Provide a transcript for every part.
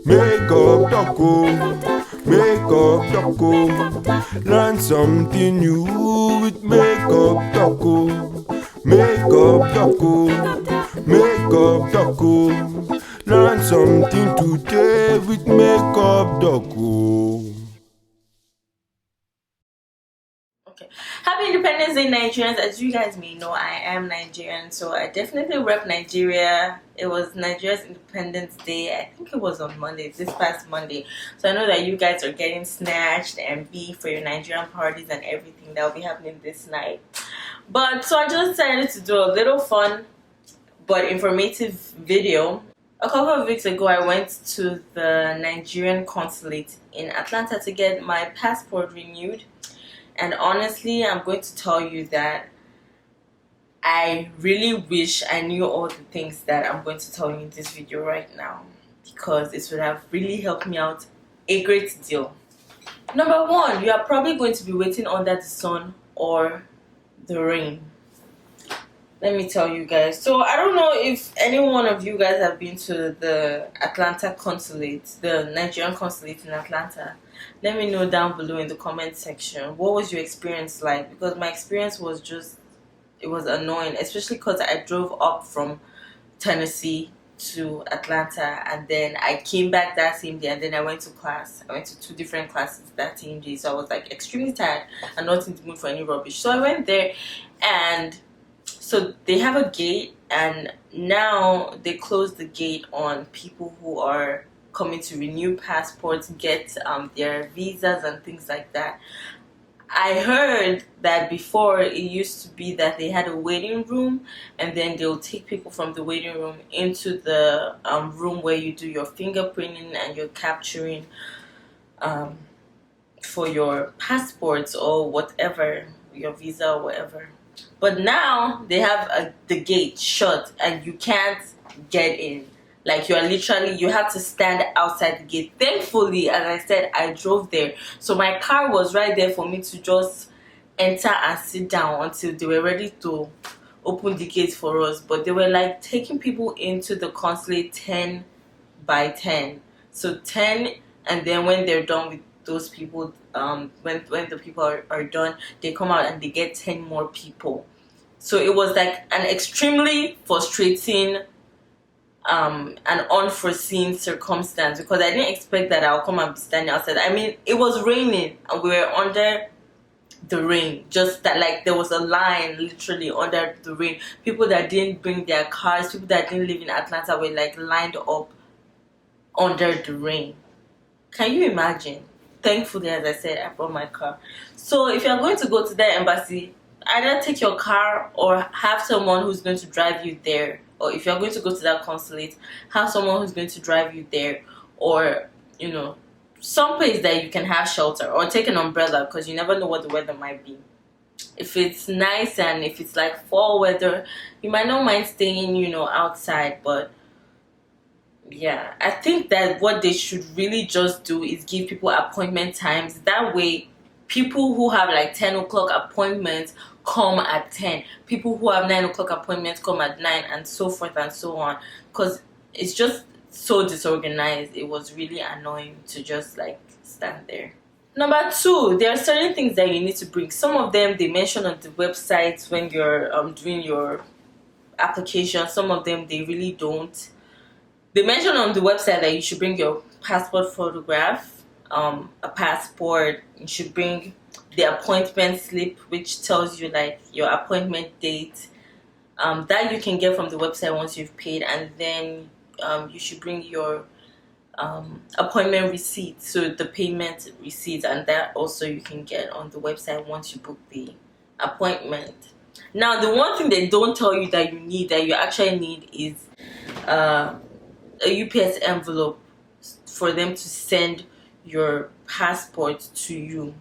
Make up taco, make up taco. Learn something new with make up taco. Make up taco, make up taco. Learn something today with make up taco. Okay. Happy Independence Day, Nigerians. As you guys may know, I am Nigerian, so I definitely rep Nigeria. It was Nigeria's Independence Day. I think it was on Monday, this past Monday. So I know that you guys are getting snatched and beef for your Nigerian parties and everything that will be happening this night. But so I just decided to do a little fun but informative video. A couple of weeks ago, I went to the Nigerian Consulate in Atlanta to get my passport renewed. And honestly, I'm going to tell you that I really wish I knew all the things that I'm going to tell you in this video right now, because it would have really helped me out a great deal. Number one, you are probably going to be waiting under the sun or the rain. Let me tell you guys. So I don't know if any one of you guys have been to the Atlanta Consulate, the Nigerian Consulate in Atlanta. Let me know down below in the comment section. What was your experience like? Because my experience was just, it was annoying, especially because I drove up from Tennessee to Atlanta, and then I came back that same day, and then I went to class. I went to 2 different classes that same day, so I was like extremely tired and not in the mood for any rubbish. So I went there, and so they have a gate, and now they close the gate on people who are coming to renew passports, get their visas and things like that. I heard that before it used to be that they had a waiting room, and then they'll take people from the waiting room into the room where you do your fingerprinting and you're capturing for your passports or whatever, your visa or whatever. But now they have the gate shut and you can't get in. Like, you are literally, you have to stand outside the gate. Thankfully, as I said, I drove there, so my car was right there for me to just enter and sit down until they were ready to open the gate for us. But they were like taking people into the consulate 10 by 10. So 10, and then when they're done with those people, when the people are done, they come out and they get 10 more people. So it was like an extremely frustrating an unforeseen circumstance, because I didn't expect that I'll come and be standing outside. I mean, it was raining and we were under the rain, just that, like, there was a line literally under the rain. People that didn't bring their cars, people that didn't live in Atlanta were like lined up under the rain. Can you imagine? Thankfully, as I said, I brought my car. So if you're going to go to that embassy, either take your car or have someone who's going to drive you there. Or if you're going to go to that consulate, have someone who's going to drive you there. Or, you know, some place that you can have shelter, or take an umbrella, because you never know what the weather might be. If it's nice and if it's like fall weather, you might not mind staying, you know, outside. But yeah, I think that what they should really just do is give people appointment times. That way, people who have like 10 o'clock appointments come at 10. People who have 9 o'clock appointments come at 9, and so forth and so on. Because it's just so disorganized. It was really annoying to just like stand there. Number 2, there are certain things that you need to bring. Some of them they mention on the website when you're doing your application. Some of them they really don't. They mention on the website that you should bring your passport photograph, a passport. You should bring the appointment slip, which tells you like your appointment date. That you can get from the website once you've paid, and then you should bring your appointment receipt, so the payment receipt, and that also you can get on the website once you book the appointment. Now, the one thing they don't tell you that you need, that you actually need, is a UPS envelope for them to send your passport to you.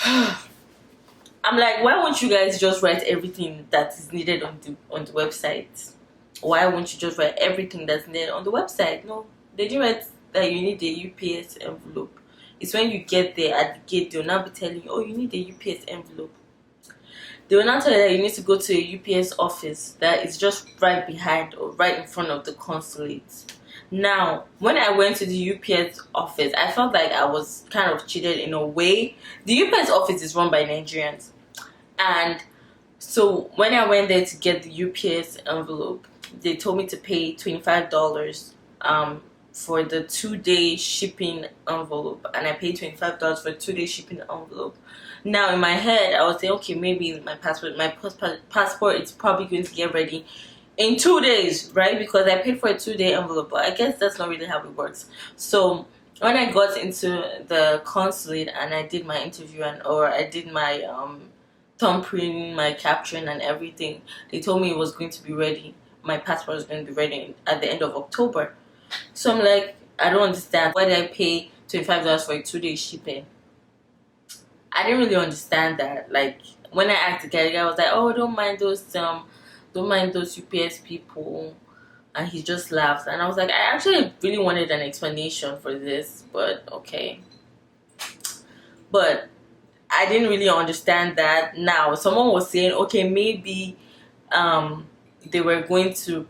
I'm like, why won't you guys just write everything that is needed on the website? Why won't you just write everything that's needed on the website? No, they didn't write that you need a UPS envelope. It's when you get there at the gate, they'll now be telling you, oh, you need a UPS envelope. They will not tell you that you need to go to a UPS office that is just right behind or right in front of the consulate. Now, when I went to the UPS office, I felt like I was kind of cheated in a way. The UPS office is run by Nigerians, and so when I went there to get the UPS envelope, they told me to pay $25 for the 2-day shipping envelope, and I paid $25 for a 2-day shipping envelope. Now in my head, I was saying, okay, maybe my passport is probably going to get ready in 2 days, right? Because I paid for a 2-day envelope, but I guess that's not really how it works. So when I got into the consulate and I did my interview or I did my thumbprint, my capturing and everything, they told me it was going to be ready. My passport was going to be ready at the end of October. So I'm like, I don't understand. Why did I pay $25 for a 2-day shipping? I didn't really understand that. Like when I asked the guy, I was like, "Oh, don't mind those UPS people," and he just laughed. And I was like, I actually really wanted an explanation for this, but okay. But I didn't really understand that. Now someone was saying, okay, maybe they were going to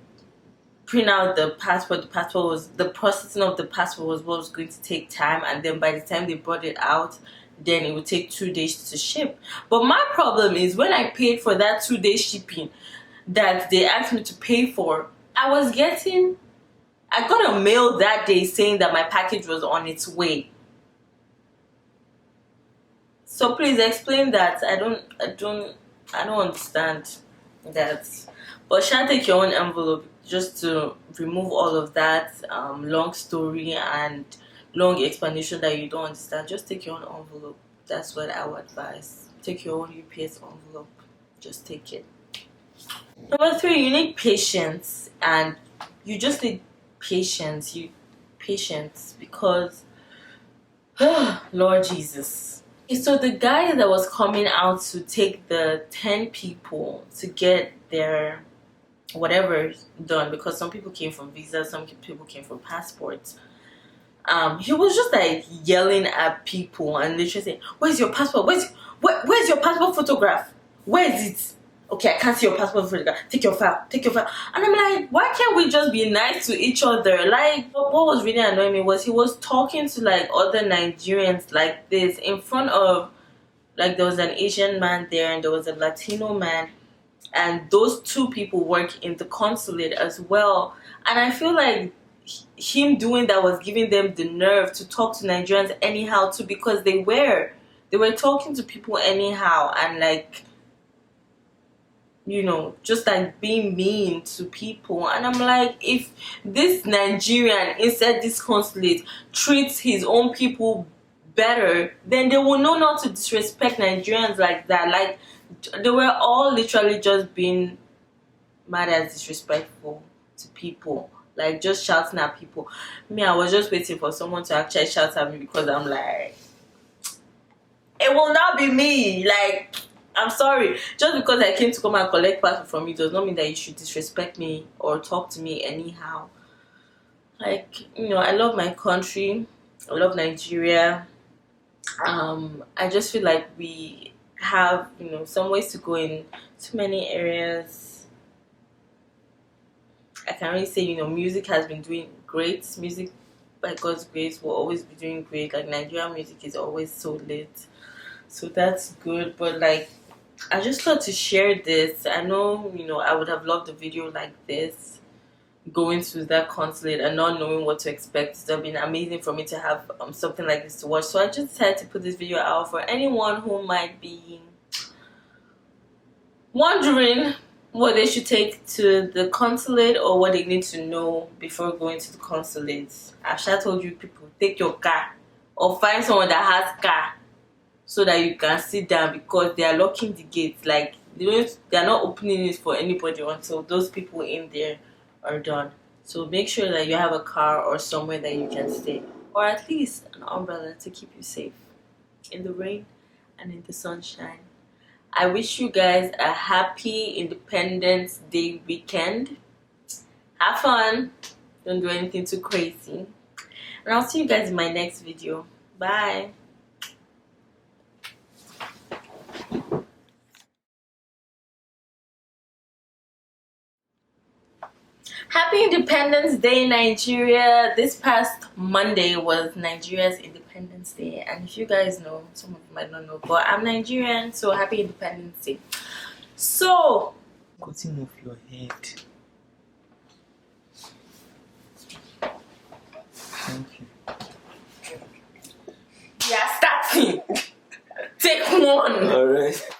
print out the passport. The processing of the passport was what was going to take time, and then by the time they brought it out, then it would take 2 days to ship. But my problem is when I paid for that 2-day shipping that they asked me to pay for, I got a mail that day saying that my package was on its way. So please explain that. I don't understand that. But shall take your own envelope just to remove all of that long story and long explanation that you don't understand. Just take your own envelope. That's what I would advise. Take your own UPS envelope. Just take it. Number 3, you need patience, and you just need patience. Patience because Lord Jesus. So the guy that was coming out to take the 10 people to get their whatever done, because some people came from visas, some people came from passports. He was just like yelling at people and literally saying, "Where's your passport? Where's your passport photograph? Where is it? Okay, I can't see your passport photograph. Take your file. And I'm like, why can't we just be nice to each other? Like, what was really annoying me was he was talking to like other Nigerians like this in front of, like, there was an Asian man there and there was a Latino man, and those 2 people work in the consulate as well. And I feel like him doing that was giving them the nerve to talk to Nigerians anyhow too, because they were talking to people anyhow and like, just like being mean to people. And I'm like, if this Nigerian inside this consulate treats his own people better, then they will know not to disrespect Nigerians like that. Like, they were all literally just being mad as disrespectful to people, like just shouting at people. Me, I was just waiting for someone to actually shout at me, because I'm like, it will not be me. Like, I'm sorry, just because I came to come and collect passport from you does not mean that you should disrespect me or talk to me anyhow. Like, I love my country, I love Nigeria. I just feel like we have some ways to go in too many areas. I can really say music has been doing great. Music, by God's grace, will always be doing great. Like, Nigerian music is always so lit, so that's good. But like, I just thought to share this. I know I would have loved a video like this, going to that consulate and not knowing what to expect. It's been amazing for me to have something like this to watch. So I just decided to put this video out for anyone who might be wondering what they should take to the consulate or what they need to know before going to the consulate. I've told you people, take your car or find someone that has car so that you can sit down, because they are locking the gates. Like, they are not opening it for anybody until those people in there are done. So make sure that you have a car or somewhere that you can stay, or at least an umbrella to keep you safe in the rain and in the sunshine. I wish you guys a happy Independence Day weekend. Have fun. Don't do anything too crazy. And I'll see you guys in my next video. Bye. Happy Independence Day, Nigeria. This past Monday was Nigeria's Independence Day. And if you guys know, some of you might not know, but I'm Nigerian, so happy Independence Day. So, cutting off your head. Thank you. we are starting. Take one. Alright.